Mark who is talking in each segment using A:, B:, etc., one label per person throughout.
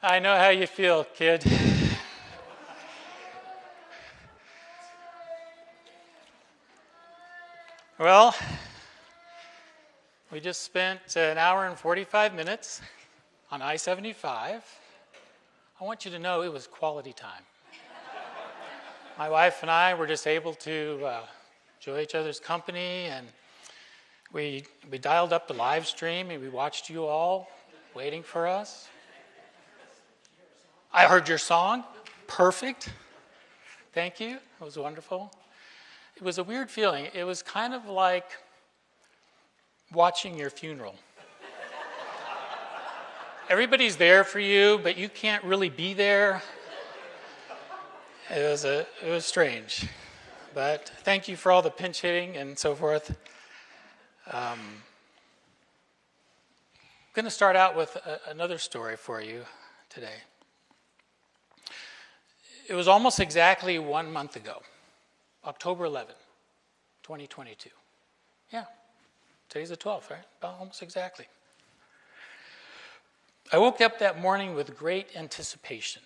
A: I know how you feel, kid. Well, we just spent an hour and 45 minutes on I-75. I want you to know it was quality time. My wife and I were just able to enjoy each other's company, and we dialed up the live stream, and we watched you all waiting for us. I heard your song. Perfect. Thank you. It was wonderful. It was a weird feeling. It was kind of like watching your funeral. Everybody's there for you, but you can't really be there. It was strange. But thank you for all the pinch hitting and so forth. I'm going to start out with another story for you today. It was almost exactly 1 month ago, October 11, 2022. Yeah, today's the 12th, right? Almost exactly. I woke up that morning with great anticipation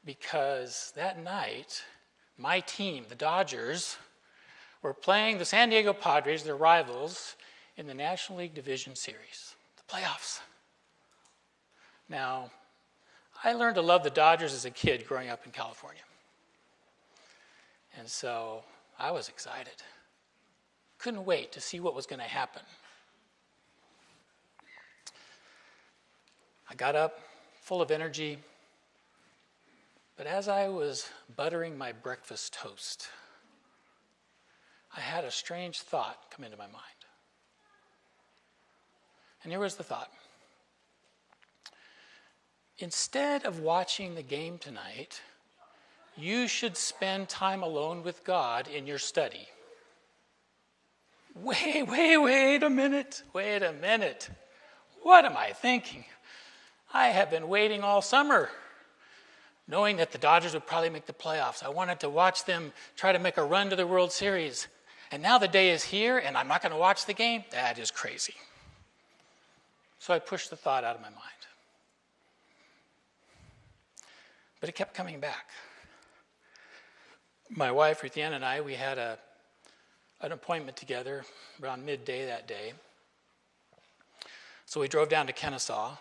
A: because that night, my team, the Dodgers, were playing the San Diego Padres, their rivals, in the National League Division Series, the playoffs. Now, I learned to love the Dodgers as a kid growing up in California. And so I was excited. Couldn't wait to see what was going to happen. I got up full of energy, but as I was buttering my breakfast toast, I had a strange thought come into my mind. And here was the thought. Instead of watching the game tonight, you should spend time alone with God in your study. Wait a minute. What am I thinking? I have been waiting all summer, knowing that the Dodgers would probably make the playoffs. I wanted to watch them try to make a run to the World Series. And now the day is here, and I'm not going to watch the game? That is crazy. So I pushed the thought out of my mind. But it kept coming back. My wife, Ruthann, and I, we had an appointment together around midday that day. So we drove down to Kennesaw.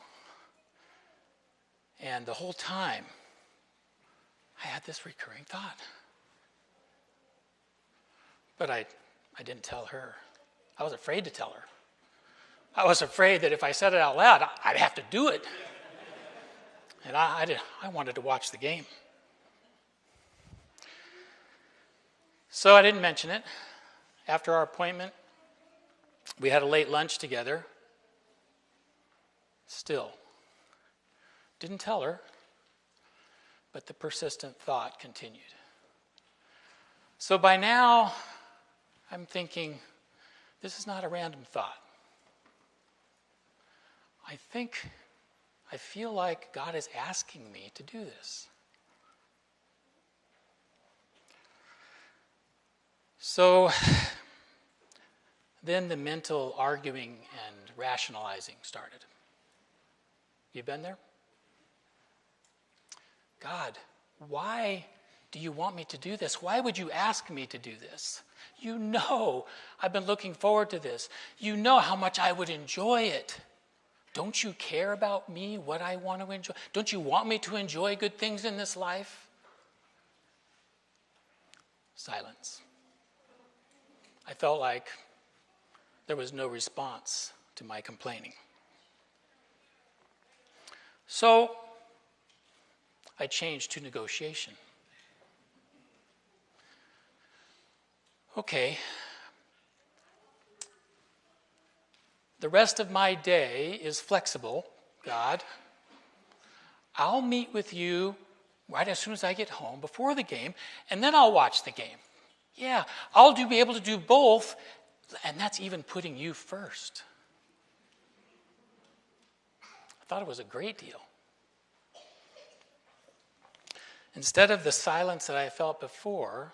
A: And the whole time, I had this recurring thought. But I didn't tell her. I was afraid to tell her. I was afraid that if I said it out loud, I'd have to do it. And I wanted to watch the game. So I didn't mention it. After our appointment, we had a late lunch together. Still, didn't tell her, but the persistent thought continued. So by now, I'm thinking, this is not a random thought. I feel like God is asking me to do this. So then the mental arguing and rationalizing started. You been there? God, why do you want me to do this? Why would you ask me to do this? You know I've been looking forward to this. You know how much I would enjoy it. Don't you care about me, what I want to enjoy? Don't you want me to enjoy good things in this life? Silence. I felt like there was no response to my complaining. So I changed to negotiation. Okay. The rest of my day is flexible, God. I'll meet with you right as soon as I get home before the game, and then I'll watch the game. Yeah, I'll be able to do both, and that's even putting you first. I thought it was a great deal. Instead of the silence that I felt before,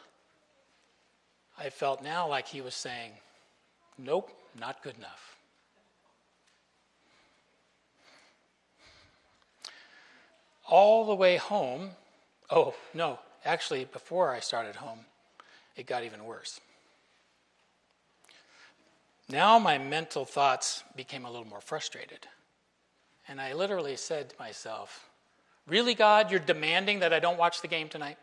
A: I felt now like he was saying, nope, not good enough. all the way home, oh, no, actually, before I started home, it got even worse. Now my mental thoughts became a little more frustrated. And I literally said to myself, really, God, you're demanding that I don't watch the game tonight?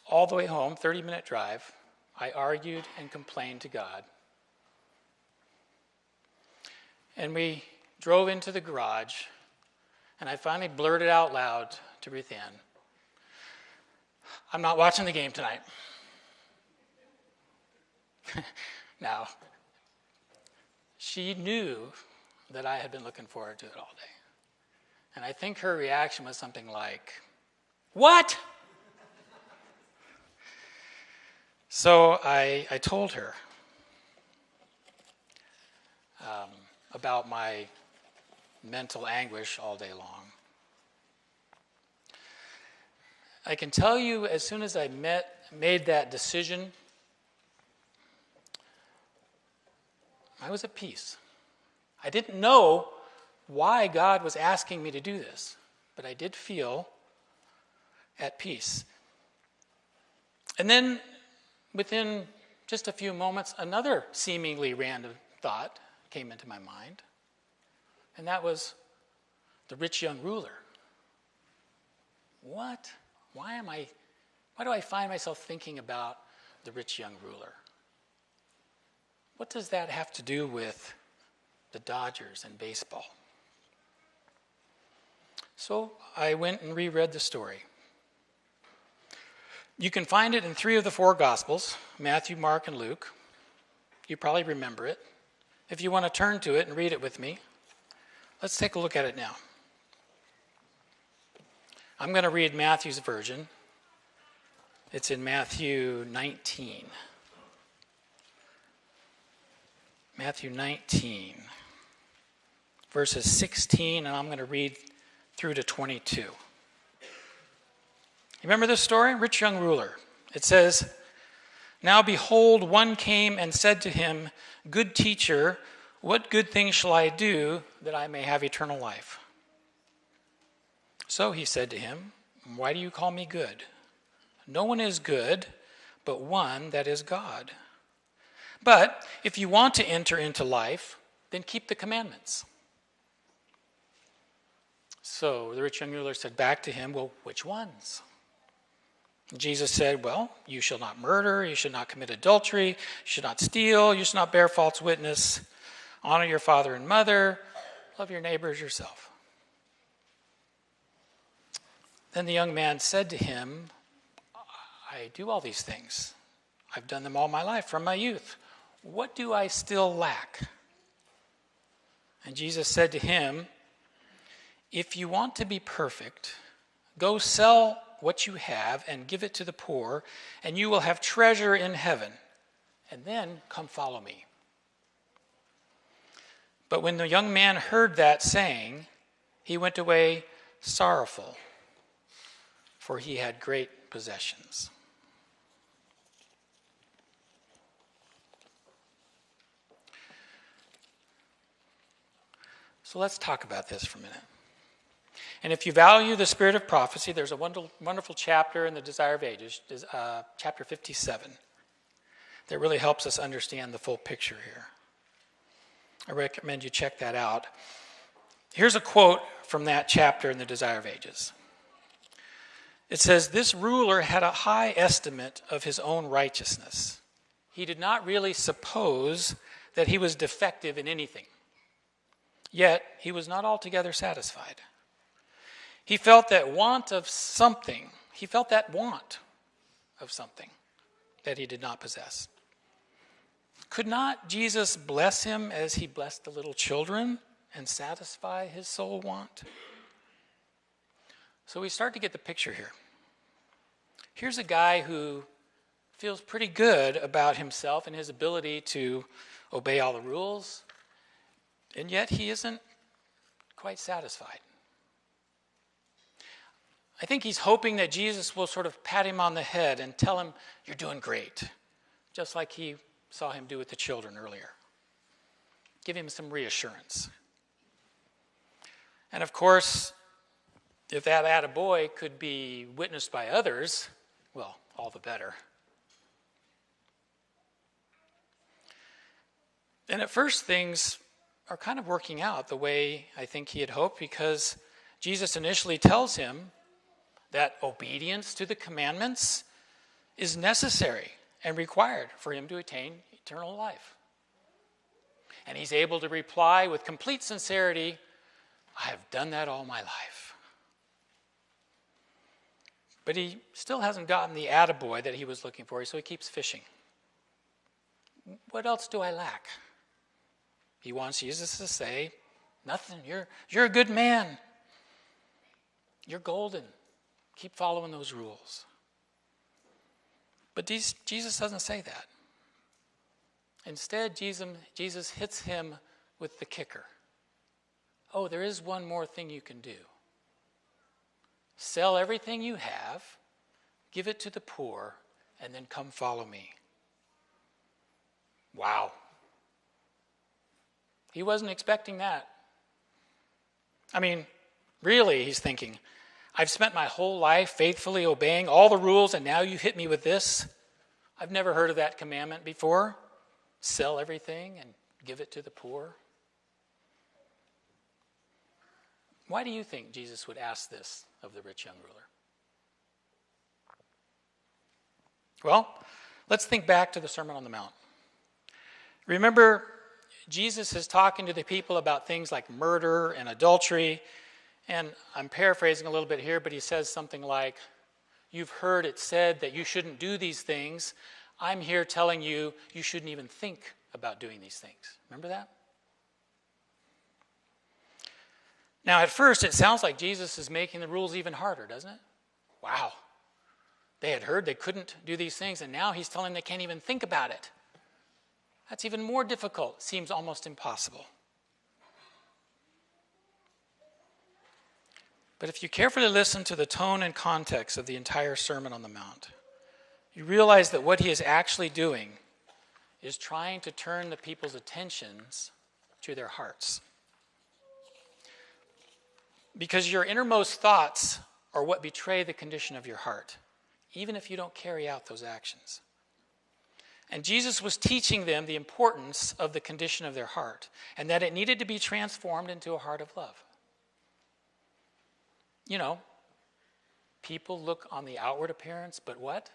A: All the way home, 30-minute drive, I argued and complained to God. And we drove into the garage, and I finally blurted out loud to Ruth Ann, I'm not watching the game tonight. Now, she knew that I had been looking forward to it all day. And I think her reaction was something like, what? So I told her about my mental anguish all day long. I can tell you, as soon as I made that decision, I was at peace. I didn't know why God was asking me to do this, but I did feel at peace. And then, within just a few moments, another seemingly random thought came into my mind, and that was the rich young ruler. What? Why do I find myself thinking about the rich young ruler? What does that have to do with the Dodgers and baseball? So I went and reread the story. You can find it in 3 of the 4 Gospels, Matthew, Mark, and Luke. You probably remember it. If you want to turn to it and read it with me, let's take a look at it now. I'm going to read Matthew's version. It's in Matthew 19. Matthew 19, verses 16, and I'm going to read through to 22. You remember this story? Rich young ruler. It says, now behold, one came and said to him, good teacher, what good thing shall I do that I may have eternal life? So he said to him, why do you call me good? No one is good, but one, that is God. But if you want to enter into life, then keep the commandments. So the rich young ruler said back to him, well, which ones? And Jesus said, well, you shall not murder, you should not commit adultery, you should not steal, you should not bear false witness, honor your father and mother, love your neighbor as yourself. Then the young man said to him, I do all these things. I've done them all my life from my youth. What do I still lack? And Jesus said to him, if you want to be perfect, go sell what you have and give it to the poor, and you will have treasure in heaven. And then come follow me. But when the young man heard that saying, he went away sorrowful, for he had great possessions. So let's talk about this for a minute. And if you value the spirit of prophecy, there's a wonderful chapter in the Desire of Ages, chapter 57, that really helps us understand the full picture here. I recommend you check that out. Here's a quote from that chapter in the Desire of Ages. It says, this ruler had a high estimate of his own righteousness. He did not really suppose that he was defective in anything. Yet, he was not altogether satisfied. He felt that want of something. He felt that want of something that he did not possess. Could not Jesus bless him as he blessed the little children and satisfy his soul want? So we start to get the picture here. Here's a guy who feels pretty good about himself and his ability to obey all the rules, and yet he isn't quite satisfied. I think he's hoping that Jesus will sort of pat him on the head and tell him, you're doing great, just like he saw him do with the children earlier. give him some reassurance. And of course, if that attaboy could be witnessed by others, well, all the better. And at first, things are kind of working out the way I think he had hoped, because Jesus initially tells him that obedience to the commandments is necessary and required for him to attain eternal life. And he's able to reply with complete sincerity, I have done that all my life. But he still hasn't gotten the attaboy that he was looking for, so he keeps fishing. What else do I lack? He wants Jesus to say, nothing, you're a good man. You're golden. Keep following those rules. But Jesus doesn't say that. Instead, Jesus hits him with the kicker. Oh, there is one more thing you can do. Sell everything you have, give it to the poor, and then come follow me. Wow. He wasn't expecting that. I mean, really, he's thinking, I've spent my whole life faithfully obeying all the rules, and now you hit me with this? I've never heard of that commandment before. Sell everything and give it to the poor. Why do you think Jesus would ask this of the rich young ruler? Well, let's think back to the Sermon on the Mount. Remember, Jesus is talking to the people about things like murder and adultery. And I'm paraphrasing a little bit here, but he says something like, you've heard it said that you shouldn't do these things. I'm here telling you, you shouldn't even think about doing these things. Remember that? Now, at first, it sounds like Jesus is making the rules even harder, doesn't it? Wow. They had heard they couldn't do these things, and now he's telling them they can't even think about it. That's even more difficult. Seems almost impossible. But if you carefully listen to the tone and context of the entire Sermon on the Mount, you realize that what he is actually doing is trying to turn the people's attentions to their hearts. Because your innermost thoughts are what betray the condition of your heart, even if you don't carry out those actions. And Jesus was teaching them the importance of the condition of their heart, and that it needed to be transformed into a heart of love. You know, people look on the outward appearance, but what?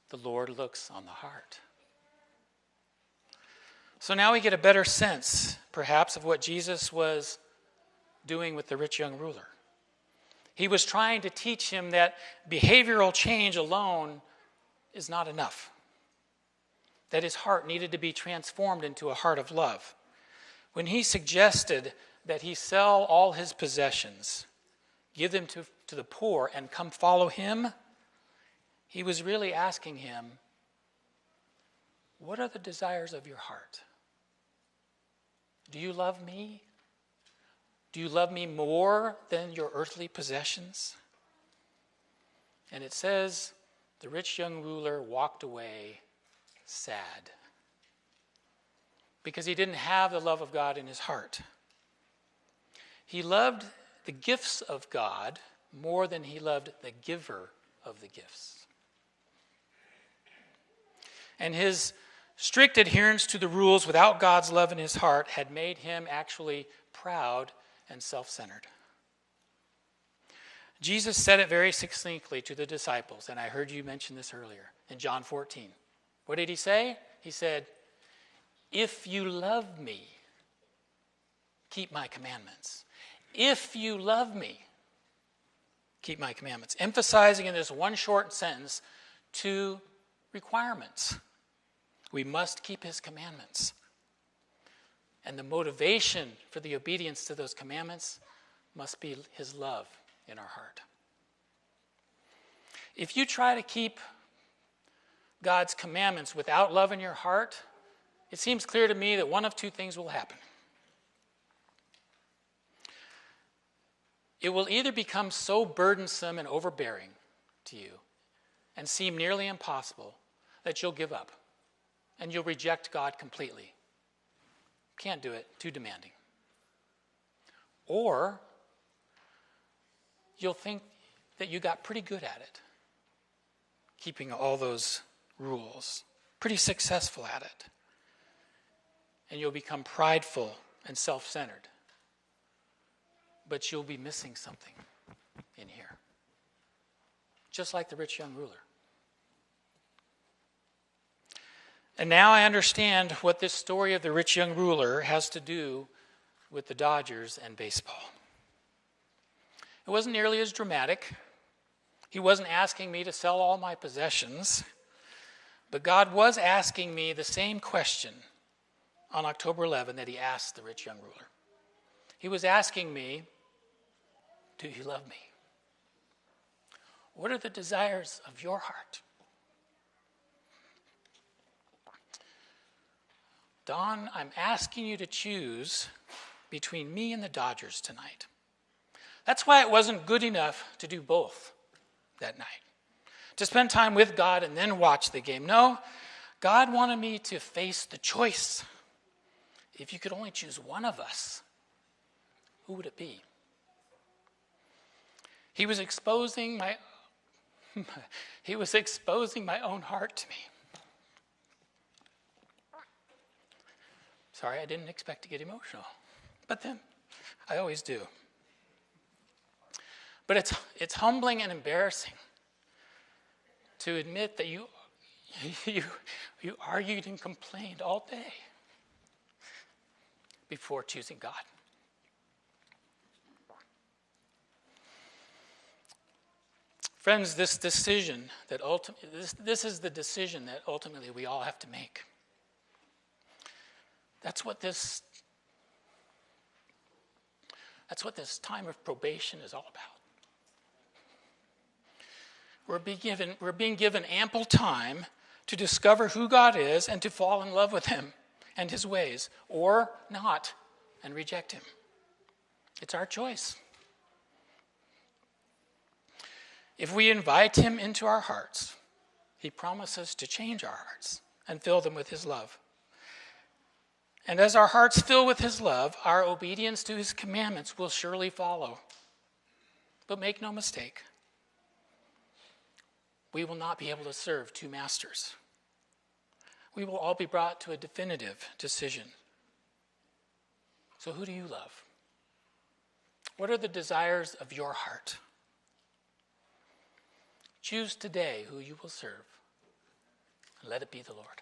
A: The Lord looks on the heart. So now we get a better sense, perhaps, of what Jesus was doing with the rich young ruler. He was trying to teach him that behavioral change alone is not enough. That his heart needed to be transformed into a heart of love. When he suggested that he sell all his possessions, give them to the poor, and come follow him, he was really asking him, what are the desires of your heart? Do you love me? Do you love me more than your earthly possessions? And it says, the rich young ruler walked away sad, because he didn't have the love of God in his heart. He loved the gifts of God more than he loved the giver of the gifts. And his strict adherence to the rules without God's love in his heart had made him actually proud and self-centered. Jesus said it very succinctly to the disciples, and I heard you mention this earlier, in John 14. What did he say? He said, if you love me, keep my commandments. If you love me, keep my commandments. Emphasizing in this one short sentence 2 requirements. We must keep his commandments. And the motivation for the obedience to those commandments must be his love in our heart. If you try to keep God's commandments without love in your heart, it seems clear to me that one of 2 things will happen. It will either become so burdensome and overbearing to you and seem nearly impossible that you'll give up and you'll reject God completely. Can't do it, too demanding. Or you'll think that you got pretty good at it, keeping all those rules, pretty successful at it. And you'll become prideful and self-centered. But you'll be missing something in here. Just like the rich young ruler. And now I understand what this story of the rich young ruler has to do with the Dodgers and baseball. It wasn't nearly as dramatic. He wasn't asking me to sell all my possessions. But God was asking me the same question on October 11 that he asked the rich young ruler. He was asking me, do you love me? What are the desires of your heart? Don, I'm asking you to choose between me and the Dodgers tonight. That's why it wasn't good enough to do both that night. To spend time with God and then watch the game. No, God wanted me to face the choice. If you could only choose one of us, who would it be? He was exposing my own heart to me. Sorry, I didn't expect to get emotional. But then, I always do. But it's humbling and embarrassing to admit that you argued and complained all day before choosing God. Friends, this is the decision that ultimately we all have to make. That's what this time of probation is all about. We're being given ample time to discover who God is and to fall in love with him and his ways, or not, and reject him. It's our choice. If we invite him into our hearts, he promises to change our hearts and fill them with his love. And as our hearts fill with his love, our obedience to his commandments will surely follow. But make no mistake, we will not be able to serve two masters. We will all be brought to a definitive decision. So who do you love? What are the desires of your heart? Choose today who you will serve, and let it be the Lord.